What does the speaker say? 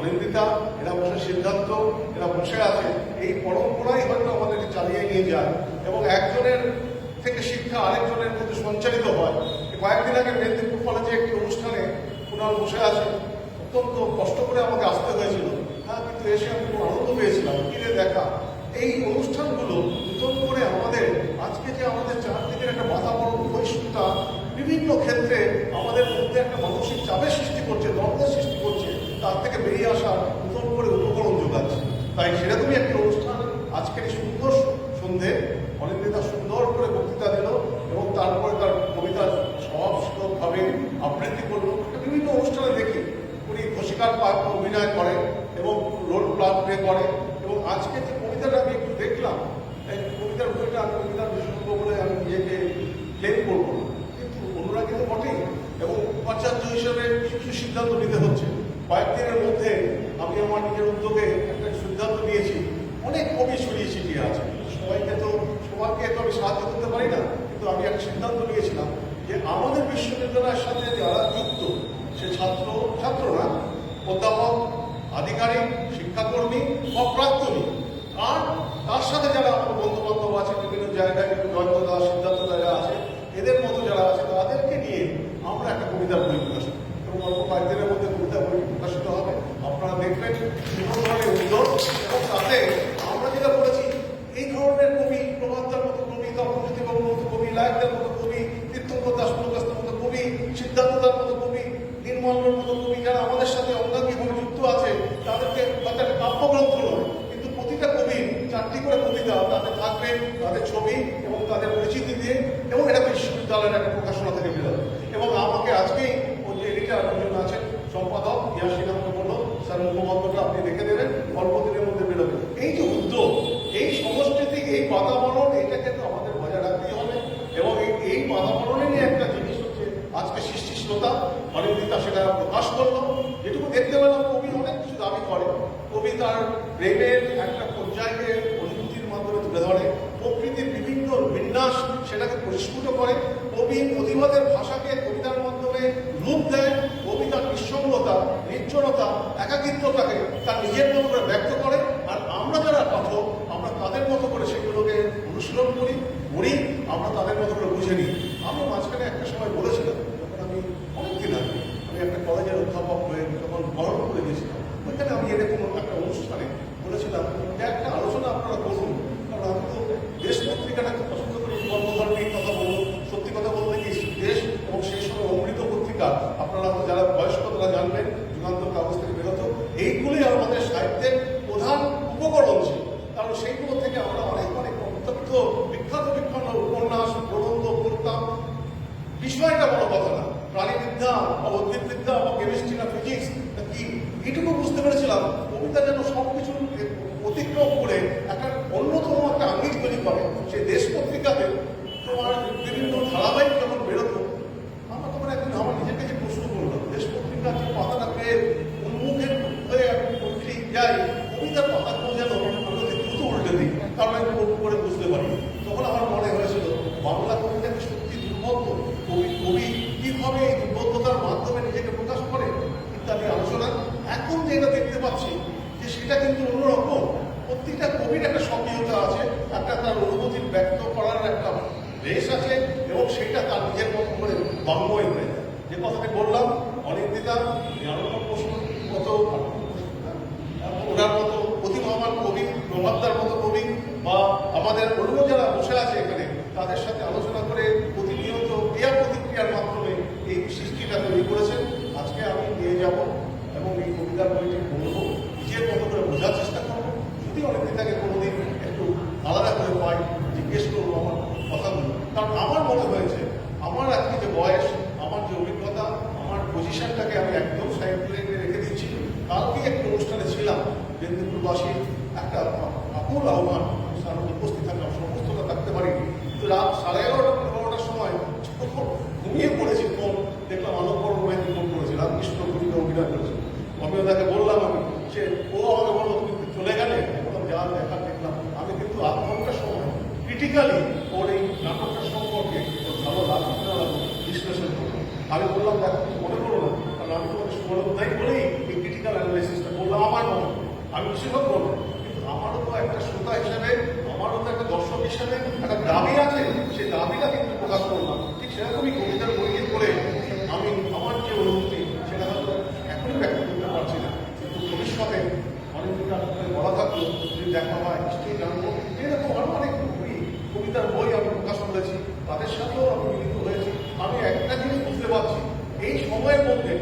অনিন্দিতা, এরা বসে সিদ্ধান্ত, এরা বসে আছে, এই পরম্পরাই হয়তো আমাদেরকে চালিয়ে নিয়ে যায় এবং একজনের থেকে শিক্ষা আরেকজনের মধ্যে সঞ্চালিত হয়। কয়েকদিন আগে মেদিনীপুর কলেজে একটি অনুষ্ঠানে ওনারা বসে আছে, অত্যন্ত কষ্ট করে আমাকে আসতে হয়েছিল, কিন্তু এসে আমি খুব আনন্দ পেয়েছিলাম। কিনে দেখা এই অনুষ্ঠানগুলো নতুন করে আমাদের আজকে যে আমাদের চারদিকের একটা বাতাবরণ বৈশ্বিকতা বিভিন্ন ক্ষেত্রে আমাদের মধ্যে একটা মানসিক চাপের সৃষ্টি করছে, দ্বন্দ্বের সৃষ্টি করছে, তার থেকে বেরিয়ে আসা নতুন করে উপকরণ যোগাচ্ছে। তাই সেরকমই একটি অনুষ্ঠান আজকের এই সুন্দর সন্ধে অনিন্দিতা সুন্দর করে বক্তৃতা দিল এবং তারপরে তার কবিতা স্বভাবভাবে আবৃত্তি করলো। বিভিন্ন অনুষ্ঠানে দেখি উনি ঘোষিকার অভিনয় করে এবং রোল প্লে করে এবং আজকে যে কবিতাটা আমি একটু দেখলাম, এই কবিতার বইটা আমি কবিতার বিশেষজ্ঞ বলে আমি নিজেকে ক্লেম করবো, কিন্তু অন্যরা কিন্তু বটেই এবং উপাচার্য হিসেবে কিছু সিদ্ধান্ত নিতে হচ্ছে। কয়েকদিনের মধ্যে আমি আমার নিজের উদ্যোগে একটা সিদ্ধান্ত নিয়েছি, অনেক কবি ছড়িয়ে ছিটিয়ে আছে, সবাইকে তো আমি সাহায্য করতে পারি না, কিন্তু আমি একটা সিদ্ধান্ত নিয়েছিলাম যে আমাদের বিশ্ববিদ্যালয়ের সাথে যারা যুক্ত সে ছাত্ররা অধ্যাপক, আধিকারিক, শিক্ষাকর্মী বা প্রাক্তনী, আর তার সাথে যারা আমার বন্ধু বান্ধব আছে বিভিন্ন জায়গায়, জয়ন্ত দাস, সিদ্ধান্ত যারা আছে, এদের মতো যারা আছে তাদেরকে নিয়ে আমরা একটা কবিতার বই প্রকাশিত এবং অল্প কয়েকদিনের মধ্যে কবিতা বই প্রকাশিত হবে। আপনারা দেখবেন বিভিন্ন ধরনের উদ্যোগ এবং তাতে আমরা যেটা বলেছি এই ধরনের কবি, প্রভাতদার মতো কবি, তপনজ্যোতি বাবুর মতো কবি, লায়কদার মতো কবি, তীর্থঙ্কর দাস প্রকাশের মতো কবি, সিদ্ধান্তদার মতো কবি, নির্মলের মতো কবি যারা আমাদের সাথে অঙ্গাঙ্গিভাবে যুক্ত আছে, তাদেরকে হয়তো একটা কাব্যগ্রন্থ নয়, কিন্তু প্রতিটা কবি 4টি করে কবিতা তাতে থাকবে, তাদের ছবি এবং তাদের পরিচিতি দিয়ে, এবং এটা বিশ্ববিদ্যালয়ের একটা প্রকাশনা থেকে বেরোবে। এবং আমাকে আজকেই ওই যে এডিটার একজন আছেন সম্পাদক ইয়াসিন আমাকে বললো, স্যার মুখবন্ধটা আপনি রেখে দেবেন, অল্প দিনের মধ্যে বেরোবে। এই যে উদ্যোগ, এই সংস্কৃতি, এই বাতাবরণ, এটাকে তো আমাদের বজায় রাখতেই হবে এবং এই বাতাবরণেরই একটা জিনিস হচ্ছে আজকে সৃষ্টিশীলতা। অনিন্দিতা সেটা প্রকাশ করলো। যেটুকু দেখতে পেলাম কবি অনেক কিছু দাবি করে, কবি তার প্রেমের একটা পর্যায়কে অনুভূতির মাধ্যমে তুলে ধরে, প্রকৃতির বিভিন্ন বিন্যাস সেটাকে পরিস্ফুট করে, কবি প্রতিবাদের ভাষাকে কবিতার মাধ্যমে রূপ দেয়, কবিতার নিঃসঙ্গতা, নির্জনতা, একাকিত্বতাকে তার নিজের মতো করে ব্যক্ত করে, আর আমরা যারা পাঠক আমরা তাদের মতো করে সেগুলোকে অনুশীলন করি, আমরা তাদের মতো করে বুঝে নিই। আমি মাঝখানে একটা সময় বলেছিলাম, যখন আমি অনেকদিন আগে আমি একটা কলেজের অধ্যাপক হয়ে যখন বহরম করে গেছিলাম, ওইখানে আমি এরকম একটা অনুষ্ঠানে বলেছিলাম যে একটা আলোচনা আপনারা করুন, কারণ আমি তো দেশ পত্রিকাটা খুব পছন্দ করি, কর্মধর্মী কথা বলবো, সত্যি কথা বলতে কি দেশ এবং সেই সময় অমৃত পত্রিকা আপনারা যারা বয়স্ক তারা জানবেন, যুগান্তর কাগজ থেকে বেরোতো, এইগুলি আমাদের সাহিত্যের প্রধান উপকরণ ছিল, কারণ সেইগুলো থেকে আমরা অনেক অত্যন্ত বিখ্যাত উপন্যাস, প্রবন্ধ পড়তাম। বিষয়টা বড় কথা না, প্রাণীবিদ্যা বা উদ্ভিদবিদ্যা বা কেমিস্ট্রি না ফিজিক্স কি, এইটুকু বুঝতে পেরেছিলাম কবিতা যেন সবকিছু অতিক্রম করে একটা অন্যতম একটা আঙ্গিক তৈরি করে। সেই দেশ পত্রিকাতে তোমার বিভিন্ন ধারাবাহিক যখন বেরোতো, আমরা তখন একদিন আমার নিজেকে যে প্রশ্ন করলাম, দেশ পত্রিকার যে পাতাটা পেয়ে উন্মুখের হয়ে আমি পত্রিক যাই, কবিতার পাতাগুলো যেন আমরা দ্রুত উল্টে দিই, কারণ আমি করে বুঝতে পারি। তখন আমার মনে হয়েছিল বাংলা কবিতাকে সত্যি দুর্বোধ্য, কবি কিভাবে এই দুর্বোধ্যতার মাধ্যমে নিজেকে প্রকাশ করে ইত্যাদি আলোচনা। এখন যেটা দেখতে পাচ্ছি যে সেটা কিন্তু অন্যরকম, প্রত্যেকটা কবির একটা স্বকীয়তা আছে, একটা তার অনুভূতি ব্যক্ত করার একটা বেশ আছে এবং সেটা তার নিজের মতো করে বাংময় হয়ে যায়। যে কথাটি বললাম, অনিন্দিতা মতো ওনার মতো প্রতিভাবান কবি, প্রভাতদার মতো কবি বা আমাদের অন্য যারা বসে আছে এখানে, তাদের সাথে আলোচনা করে প্রতিনিয়ত ক্রিয়া প্রতিক্রিয়ার মাধ্যমে এই সৃষ্টিটা তৈরি করেছেন। আজকে আমি নিয়ে যাব এবং এই কবিতার বইটি পড়বো, নিজের মতো করে বোঝার চেষ্টা করবো। যদি অনিন্দিতাকে কোনোদিন একটু আলাদা করে পাই, জিজ্ঞেস করবো আমার কথাগুলো, কারণ আমার মনে হয়েছে আমার আজকে যে বয়স, আমার যে অভিজ্ঞতা, আমার পজিশনটাকে আমি একদম সাইড প্লেনে রেখে দিচ্ছি। কালকে একটা অনুষ্ঠানে ছিলাম, মেদিনীপুরবাসীর একটা আকুল আহ্বান, আমি উপস্থিত থাকলাম, সমস্তটা থাকতে পারিনি, কিন্তু রাত 11:30-12টার সময় ঘুমিয়ে পড়েছি, ফোন দেখলাম আলোক বর্মা ফোন করেছে, রামকৃষ্ণ কবিতা অভিনয় করেছে। আমিও তাকে বললাম, সে ও আমাকে বললো তুমি চলে গেলে, বললাম যা দেখার দেখলাম। আমি কিন্তু আধ ঘন্টার সময় ক্রিটিক্যালি ওর এই নাটকটার সম্পর্কে ওর ভালো লাগবে না বিশ্লেষণ করলাম। আমি বললাম দেখো কিছু মনে করো না, কারণ আমি তোমাকে শুভলব্ধাই বলেই এই ক্রিটিক্যাল অ্যানালাইসিসটা করলাম। আমার মনে, আমি বিশেষজ্ঞ নই, কিন্তু আমারও তো একটা শ্রোতা হিসেবে, আমারও তো একটা দর্শক হিসেবে একটা দাবি আছে, সেই দাবিটা কিন্তু প্রকাশ করলাম। ঠিক সেরকমই কবিতার বইকে করে আমি আমার যে অনুভূতি সেটা হয়তো এখনই ব্যক্ত করতে পারছি না, কিন্তু ভবিষ্যতে অনেক দিন আপনাদের বলা থাকলো যদি দেখা হয় নিশ্চয়ই জানবো। এরকম আরো অনেক কবিতার বই আমি প্রকাশ করেছি, তাদের সাথেও আমি মিলিত হয়েছি। আমি একটা জিনিস বুঝতে পারছি, এই সময়ের মধ্যে